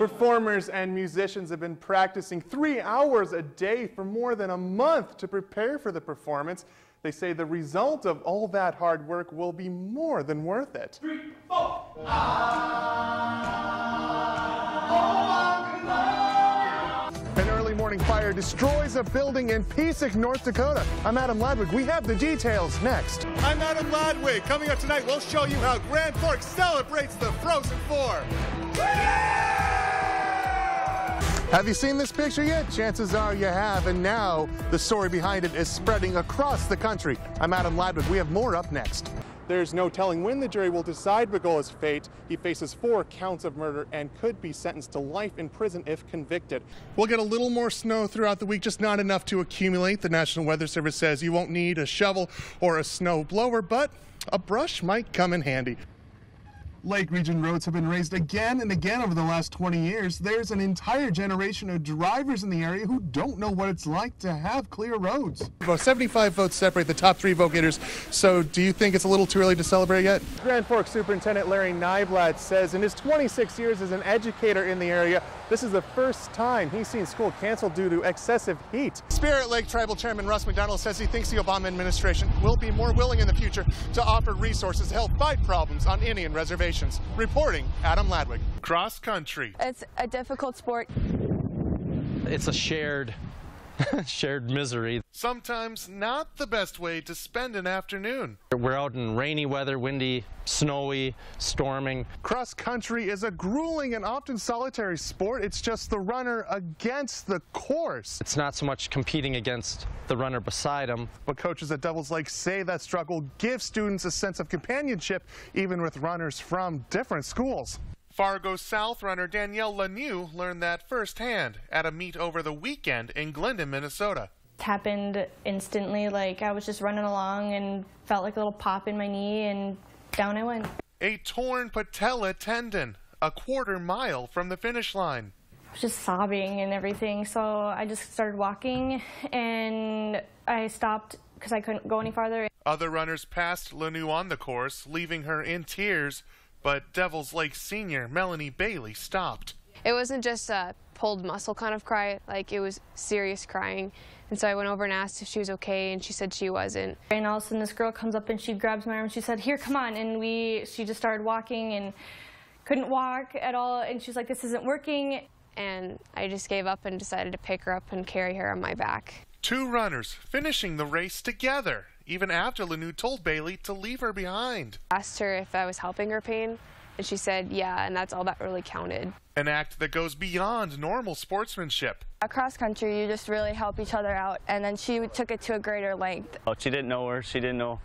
Performers and musicians have been practicing 3 hours a day for more than a month to prepare for the performance. They say the result of all that hard work will be more than worth it. 3, 4. An early morning fire destroys a building in Peasic, North Dakota. I'm Adam Ladwig. We have the details next. I'm Adam Ladwig. Coming up tonight, we'll show you how Grand Forks celebrates the Frozen Four. Have you seen this picture yet? Chances are you have, and now the story behind it is spreading across the country. I'm Adam Ladwig. We have more up next. There's no telling when the jury will decide Begola's fate. He faces 4 counts of murder and could be sentenced to life in prison if convicted. We'll get a little more snow throughout the week, just not enough to accumulate. The National Weather Service says you won't need a shovel or a snow blower, but a brush might come in handy. Lake region roads have been raised again and again over the last 20 years. There's an entire generation of drivers in the area who don't know what it's like to have clear roads. About 75 votes separate the top 3 vote getters. So do you think it's a little too early to celebrate yet? Grand Forks Superintendent Larry Nyblatt says in his 26 years as an educator in the area, this is the first time he's seen school canceled due to excessive heat. Spirit Lake Tribal Chairman Russ McDonald says he thinks the Obama administration will be more willing in the future to offer resources to help fight problems on Indian reservations. Reporting, Adam Ladwig. Cross country. It's a difficult sport. It's a shared misery. Sometimes not the best way to spend an afternoon. We're out in rainy weather, windy, snowy, storming. Cross country is a grueling and often solitary sport. It's just the runner against the course. It's not so much competing against the runner beside him. But coaches at Devils Lake say that struggle gives students a sense of companionship, even with runners from different schools. Fargo South runner Danielle Lemieux learned that firsthand at a meet over the weekend in Glendon, Minnesota. It happened instantly, like I was just running along and felt like a little pop in my knee and down I went. A torn patella tendon, a quarter mile from the finish line. I was just sobbing and everything, so I just started walking and I stopped because I couldn't go any farther. Other runners passed Lemieux on the course, leaving her in tears. But Devils Lake senior Melanie Bailey stopped. It wasn't just a pulled muscle kind of cry, like it was serious crying. And so I went over and asked if she was okay, and she said she wasn't. And all of a sudden this girl comes up and she grabs my arm and she said, "Here, come on." And she just started walking and couldn't walk at all. And she's like, "This isn't working." And I just gave up and decided to pick her up and carry her on my back. 2 runners finishing the race together, even after Lemieux told Bailey to leave her behind. I asked her if I was helping her pain, and she said yeah, and that's all that really counted. An act that goes beyond normal sportsmanship. Across country, you just really help each other out, and then she took it to a greater length. Oh, she didn't know her. She didn't know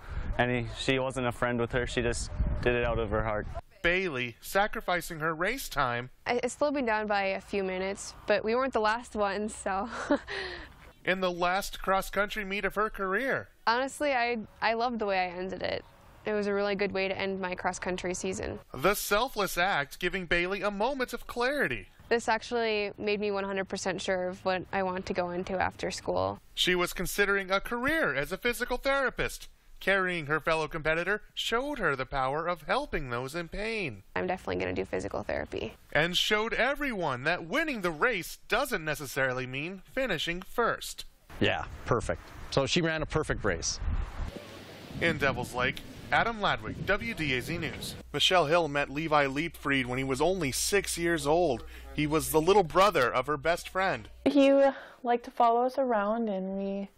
she wasn't a friend with her. She just did it out of her heart. Bailey sacrificing her race time. It slowed me down by a few minutes, but we weren't the last ones, so. In the last cross-country meet of her career. Honestly, I loved the way I ended it. It was a really good way to end my cross-country season. The selfless act giving Bailey a moment of clarity. This actually made me 100% sure of what I want to go into after school. She was considering a career as a physical therapist. Carrying her fellow competitor showed her the power of helping those in pain. I'm definitely going to do physical therapy. And showed everyone that winning the race doesn't necessarily mean finishing first. Yeah, perfect. So she ran a perfect race. In Devils Lake, Adam Ladwig, WDAZ News. Michelle Hill met Levi Leapfried when he was only 6 years old. He was the little brother of her best friend. He liked to follow us around, and we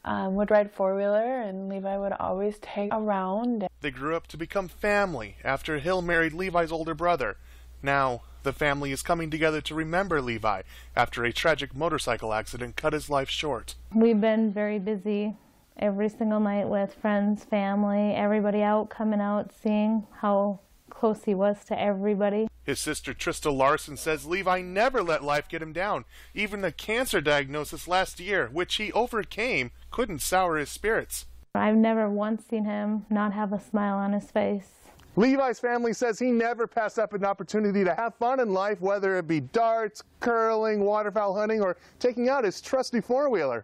would ride four-wheeler, and Levi would always take around. They grew up to become family after Hill married Levi's older brother. Now, the family is coming together to remember Levi after a tragic motorcycle accident cut his life short. We've been very busy every single night with friends, family, everybody out, coming out, seeing how close he was to everybody. His sister Trista Larson says Levi never let life get him down. Even the cancer diagnosis last year, which he overcame, couldn't sour his spirits. I've never once seen him not have a smile on his face. Levi's family says he never passed up an opportunity to have fun in life, whether it be darts, curling, waterfowl hunting, or taking out his trusty four-wheeler.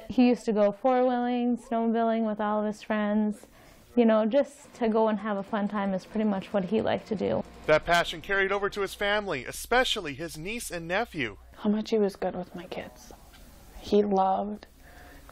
He used to go four-wheeling, snowmobiling with all of his friends, You know, just to go and have a fun time is pretty much what he liked to do. That passion carried over to his family, especially his niece and nephew. How much he was good with my kids. He loved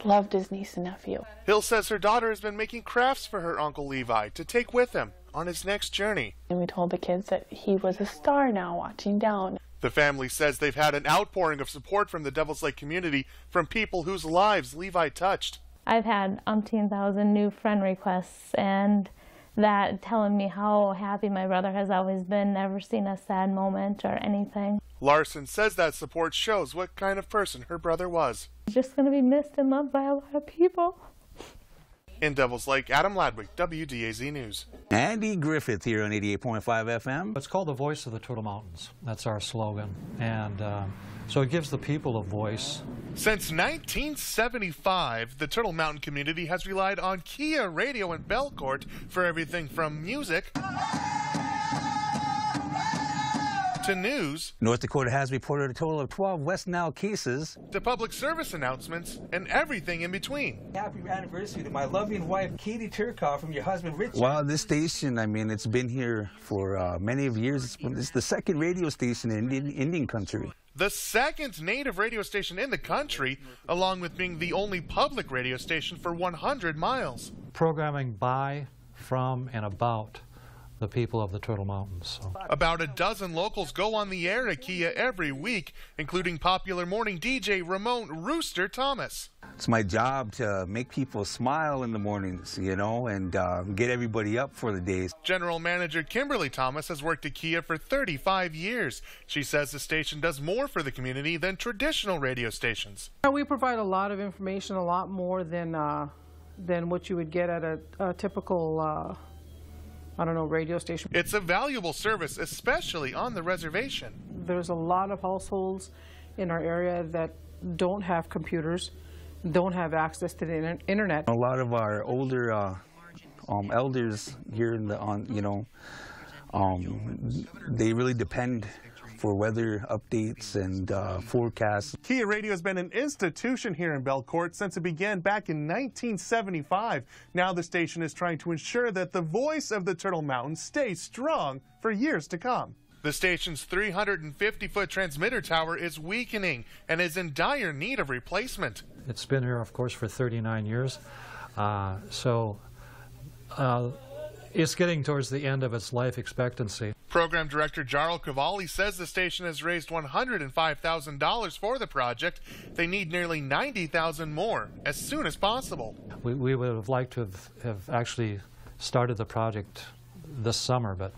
his niece and nephew. Hill says her daughter has been making crafts for her Uncle Levi to take with him on his next journey. And we told the kids that he was a star now watching down. The family says they've had an outpouring of support from the Devil's Lake community from people whose lives Levi touched. I've had umpteen thousand new friend requests, and that telling me how happy my brother has always been, never seen a sad moment or anything. Larson says that support shows what kind of person her brother was. He's just going to be missed and loved by a lot of people. In Devil's Lake, Adam Ladwig, WDAZ News. Andy Griffith here on 88.5 FM. It's called the Voice of the Turtle Mountains. That's our slogan. And so it gives the people a voice. Since 1975, the Turtle Mountain community has relied on Kia Radio in Belcourt for everything from music to news. North Dakota has reported a total of 12 West Nile cases. To public service announcements and everything in between. Happy anniversary to my loving wife, Katie Turkoff, from your husband, Richard. Well, this station, I mean, it's been here for many of years. It's the second radio station in Indian country. The second native radio station in the country, along with being the only public radio station for 100 miles. Programming by, from, and about the people of the Turtle Mountains. So. About a dozen locals go on the air at Kia every week, including popular morning DJ Ramon Rooster Thomas. It's my job to make people smile in the mornings, you know, and get everybody up for the days. General Manager Kimberly Thomas has worked at Kia for 35 years. She says the station does more for the community than traditional radio stations. We provide a lot of information, a lot more than what you would get at a typical I don't know, radio station. It's a valuable service, especially on the reservation. There's a lot of households in our area that don't have computers, don't have access to the internet. A lot of our older elders here in the they really depend for weather updates and forecasts. Kia Radio has been an institution here in Belcourt since it began back in 1975. Now the station is trying to ensure that the voice of the Turtle Mountains stays strong for years to come. The station's 350-foot transmitter tower is weakening and is in dire need of replacement. It's been here, of course, for 39 years. It's getting towards the end of its life expectancy. Program Director Jarl Cavalli says the station has raised $105,000 for the project. They need nearly $90,000 more as soon as possible. We would have liked to have actually started the project this summer, but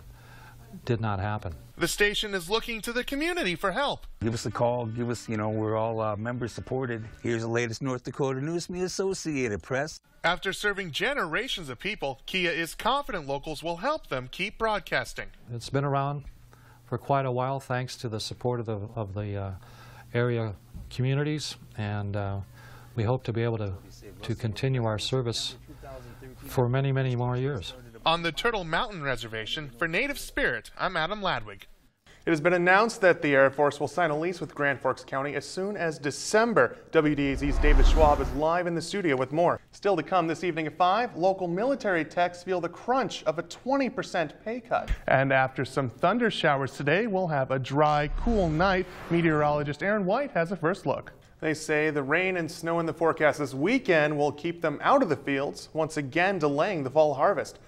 did not happen. The station is looking to the community for help. Give us a call. Give us, we're all member supported. Here's the latest North Dakota news from the Associated Press. After serving generations of people, Kia is confident locals will help them keep broadcasting. It's been around for quite a while thanks to the support of the area communities, and we hope to be able to continue our service for many, many more years. On the Turtle Mountain Reservation, for Native Spirit, I'm Adam Ladwig. It has been announced that the Air Force will sign a lease with Grand Forks County as soon as December. WDAZ's David Schwab is live in the studio with more. Still to come this evening at 5, local military techs feel the crunch of a 20% pay cut. And after some thunder showers today, we'll have a dry, cool night. Meteorologist Aaron White has a first look. They say the rain and snow in the forecast this weekend will keep them out of the fields, once again delaying the fall harvest.